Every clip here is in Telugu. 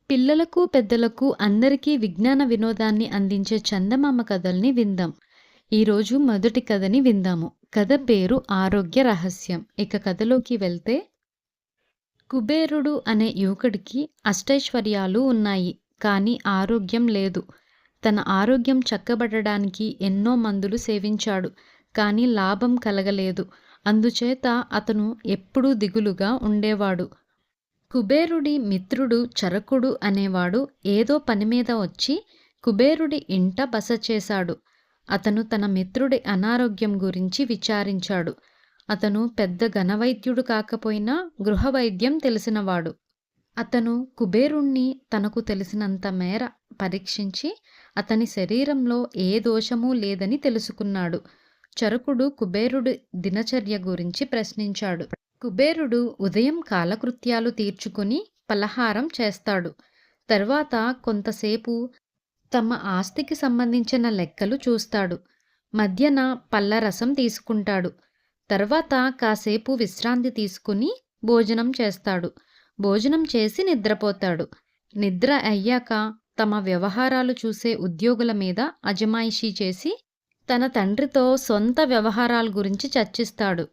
పిల్లలకు, పెద్దలకు అందరికీ విజ్ఞాన వినోదాన్ని అందించే చందమామ కథల్ని విందాం. ఈరోజు మొదటి కథని విందాము. కథ పేరు ఆరోగ్య రహస్యం. ఇక కథలోకి వెళ్తే, కుబేరుడు అనే యువకుడికి అష్టైశ్వర్యాలు ఉన్నాయి. కానీ ఆరోగ్యం లేదు. తన ఆరోగ్యం చక్కబడడానికి ఎన్నో మందులు సేవించాడు. కానీ లాభం కలగలేదు. అందుచేత అతను ఎప్పుడూ దిగులుగా ఉండేవాడు. కుబేరుడి మిత్రుడు చరకుడు అనేవాడు ఏదో పనిమీద వచ్చి కుబేరుడి ఇంట బస చేశాడు. అతను తన మిత్రుడి అనారోగ్యం గురించి విచారించాడు. అతను పెద్ద ఘనవైద్యుడు కాకపోయినా గృహవైద్యం తెలిసినవాడు. అతను కుబేరుణ్ణి తనకు తెలిసినంత మేర పరీక్షించి అతని శరీరంలో ఏ దోషమూ లేదని తెలుసుకున్నాడు. చరకుడు కుబేరుడి దినచర్య గురించి ప్రశ్నించాడు. కుబేరుడు ఉదయం కాలకృత్యాలు తీర్చుకుని పలహారం చేస్తాడు. తర్వాత కొంతసేపు తమ ఆస్తికి సంబంధించిన లెక్కలు చూస్తాడు. మధ్యన పళ్ళరసం తీసుకుంటాడు. తర్వాత కాసేపు విశ్రాంతి తీసుకుని భోజనం చేస్తాడు. భోజనం చేసి నిద్రపోతాడు. నిద్ర అయ్యాక తమ వ్యవహారాలు చూసే ఉద్యోగుల మీద అజమాయిషీ చేసి తన తండ్రితో సొంత వ్యవహారాల గురించి చర్చిస్తాడు.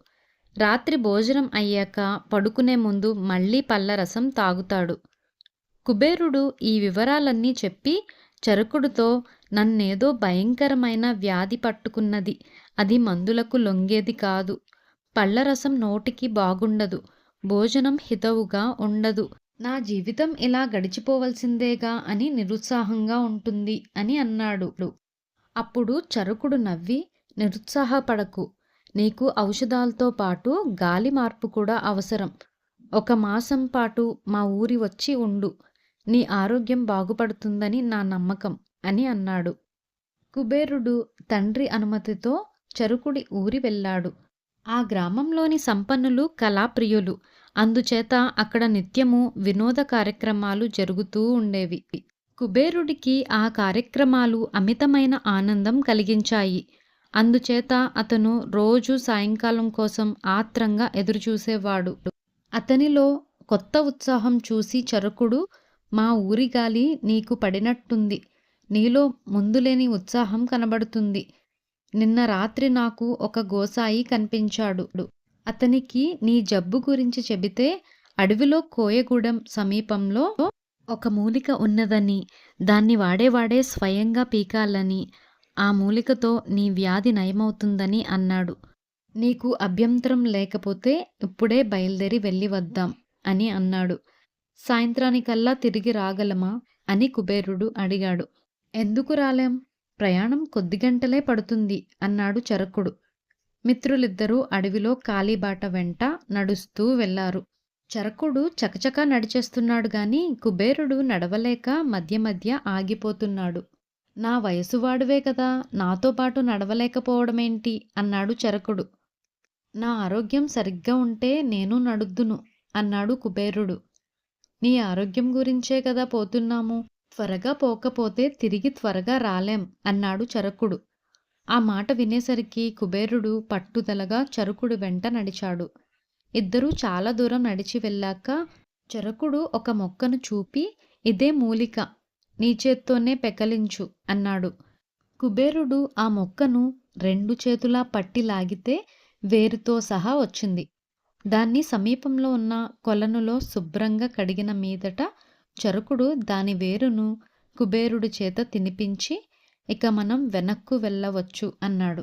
రాత్రి భోజనం అయ్యాక పడుకునే ముందు మళ్ళీ పళ్ళరసం తాగుతాడు. కుబేరుడు ఈ వివరాలన్నీ చెప్పి చరకుడితో, నన్నేదో భయంకరమైన వ్యాధి పట్టుకున్నది. అది మందులకు లొంగేది కాదు. పళ్ళరసం నోటికి బాగుండదు. భోజనం హితవుగా ఉండదు. నా జీవితం ఇలా గడిచిపోవలసిందేగా అని నిరుత్సాహంగా ఉంటుంది అని అన్నాడు. అప్పుడు చరకుడు నవ్వి, నిరుత్సాహపడకు. నీకు ఔషధాలతో పాటు గాలి మార్పు కూడా అవసరం. 1 మాసం పాటు మా ఊరి వచ్చి ఉండు. నీ ఆరోగ్యం బాగుపడుతుందని నా నమ్మకం అని అన్నాడు. కుబేరుడు తండ్రి అనుమతితో చరకుడి ఊరి వెళ్ళాడు. ఆ గ్రామంలోని సంపన్నులు కళాప్రియులు. అందుచేత అక్కడ నిత్యము వినోద కార్యక్రమాలు జరుగుతూ ఉండేవి. కుబేరుడికి ఆ కార్యక్రమాలు అమితమైన ఆనందం కలిగించాయి. అందుచేత అతను రోజు సాయంకాలం కోసం ఆత్రంగా ఎదురుచూసేవాడు. అతనిలో కొత్త ఉత్సాహం చూసి చరకుడు, మా ఊరి గాలి నీకు పడినట్టుంది. నీలో ముందులేని ఉత్సాహం కనబడుతుంది. నిన్న రాత్రి నాకు ఒక గోసాయి కనిపించాడు. అతనికి నీ జబ్బు గురించి చెబితే అడవిలో కోయగూడెం సమీపంలో ఒక మూలిక ఉన్నదని, దాన్ని వాడేవాడే స్వయంగా పీకాలని, ఆ మూలికతో నీ వ్యాధి నయమవుతుందని అన్నాడు. నీకు అభ్యంతరం లేకపోతే ఇప్పుడే బయలుదేరి వెళ్ళి వద్దాం అని అన్నాడు. సాయంత్రానికల్లా తిరిగి రాగలమా అని కుబేరుడు అడిగాడు. ఎందుకు రాలేం? ప్రయాణం కొద్ది గంటలే పడుతుంది అన్నాడు చరకుడు. మిత్రులిద్దరూ అడవిలో కాలిబాట వెంట నడుస్తూ వెళ్లారు. చరకుడు చకచకా నడిచేస్తున్నాడు గాని కుబేరుడు నడవలేక మధ్య మధ్య ఆగిపోతున్నాడు. నా వయసువాడివే కదా, నాతో పాటు నడవలేకపోవడమేంటి అన్నాడు చరకుడు. నా ఆరోగ్యం సరిగ్గా ఉంటే నేను నడుద్దును అన్నాడు కుబేరుడు. నీ ఆరోగ్యం గురించే కదా పోతున్నాము. త్వరగా పోకపోతే తిరిగి త్వరగా రాలేం అన్నాడు చరకుడు. ఆ మాట వినేసరికి కుబేరుడు పట్టుదలగా చరకుడు వెంట నడిచాడు. ఇద్దరూ చాలా దూరం నడిచి వెళ్ళాక చరకుడు ఒక మొక్కను చూపి, ఇదే మూలిక, నీ చేత్తోనే పెకలించు అన్నాడు. కుబేరుడు ఆ మొక్కను 2 చేతులా పట్టి లాగితే వేరుతో సహా వచ్చింది. దాన్ని సమీపంలో ఉన్న కొలనులో శుభ్రంగా కడిగిన మీదట చరకుడు దాని వేరును కుబేరుడి చేత తినిపించి, ఇక మనం వెనక్కు వెళ్ళవచ్చు అన్నాడు.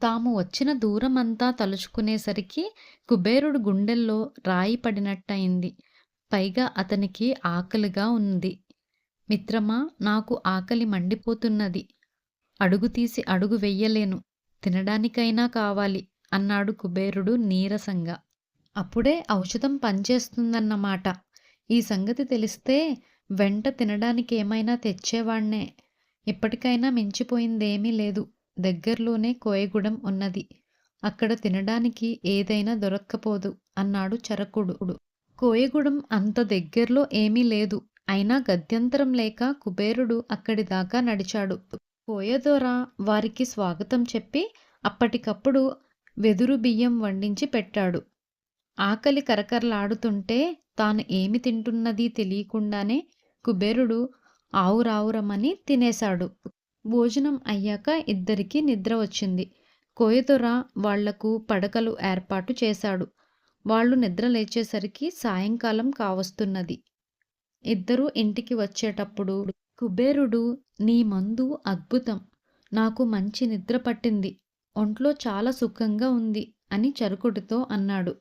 తాము వచ్చిన దూరమంతా తలుచుకునేసరికి కుబేరుడు గుండెల్లో రాయి పడినట్టయింది. పైగా అతనికి ఆకలిగా ఉంది. మిత్రమా, నాకు ఆకలి మండిపోతున్నది. అడుగు తీసి అడుగు వెయ్యలేను. తినడానికైనా కావాలి అన్నాడు కుబేరుడు నీరసంగా. అప్పుడే ఔషధం పనిచేస్తుందన్నమాట. ఈ సంగతి తెలిస్తే వెంట తినడానికేమైనా తెచ్చేవాణ్ణే. ఇప్పటికైనా మించిపోయిందేమీ లేదు. దగ్గర్లోనే కోయగూడెం ఉన్నది. అక్కడ తినడానికి ఏదైనా దొరక్కపోదు అన్నాడు చరకుడు. కోయగూడెం అంత దగ్గర్లో ఏమీ లేదు. అయినా గత్యంతరం లేక కుబేరుడు అక్కడి దాకా నడిచాడు. కోయదొర వారికి స్వాగతం చెప్పి అప్పటికప్పుడు వెదురు బియ్యం వండించి పెట్టాడు. ఆకలి కరకరలాడుతుంటే తాను ఏమి తింటున్నదీ తెలియకుండానే కుబేరుడు ఆవురావురమని తినేశాడు. భోజనం అయ్యాక ఇద్దరికీ నిద్ర వచ్చింది. కోయదొర వాళ్లకు పడకలు ఏర్పాటు చేశాడు. వాళ్ళు నిద్ర లేచేసరికి సాయంకాలం కావస్తున్నది. ఇద్దరూ ఇంటికి వచ్చేటప్పుడు కుబేరుడు, నీ మందు అద్భుతం, నాకు మంచి నిద్ర పట్టింది, ఒంట్లో చాలా సుఖంగా ఉంది అని చరకుడితో అన్నాడు.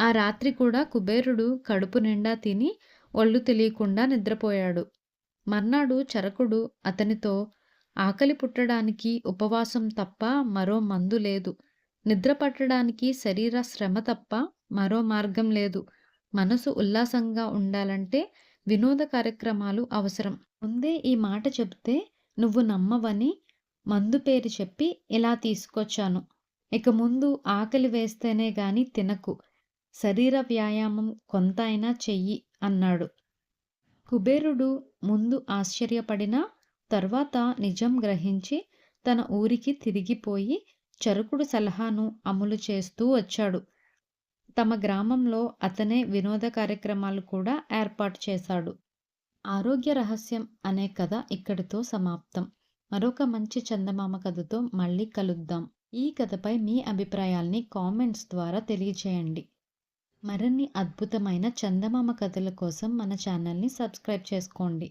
ఆ రాత్రి కూడా కుబేరుడు కడుపు నిండా తిని ఒళ్ళు తెలియకుండా నిద్రపోయాడు. మర్నాడు చరకుడు అతనితో, ఆకలి పుట్టడానికి ఉపవాసం తప్ప మరో మందు లేదు, నిద్ర పట్టడానికి శరీర శ్రమ తప్ప మరో మార్గం లేదు, మనసు ఉల్లాసంగా ఉండాలంటే వినోద కార్యక్రమాలు అవసరం. ముందే ఈ మాట చెబితే నువ్వు నమ్మవని మందు పేరు చెప్పి ఇలా తీసుకొచ్చాను. ఇక ముందు ఆకలి వేస్తేనే గాని తినకు, శరీర వ్యాయామం కొంతైనా చెయ్యి అన్నాడు. కుబేరుడు ముందు ఆశ్చర్యపడినా తర్వాత నిజం గ్రహించి తన ఊరికి తిరిగిపోయి చరకుడు సలహాను అమలు చేస్తూ వచ్చాడు. తమ గ్రామంలో అతనే వినోద కార్యక్రమాలు కూడా ఏర్పాటు చేశాడు. ఆరోగ్య రహస్యం అనే కథ ఇక్కడితో సమాప్తం. మరొక మంచి చందమామ కథతో మళ్ళీ కలుద్దాం. ఈ కథపై మీ అభిప్రాయాల్ని కామెంట్స్ ద్వారా తెలియజేయండి. మరిన్ని అద్భుతమైన చందమామ కథల కోసం మన ఛానల్ని సబ్స్క్రైబ్ చేసుకోండి.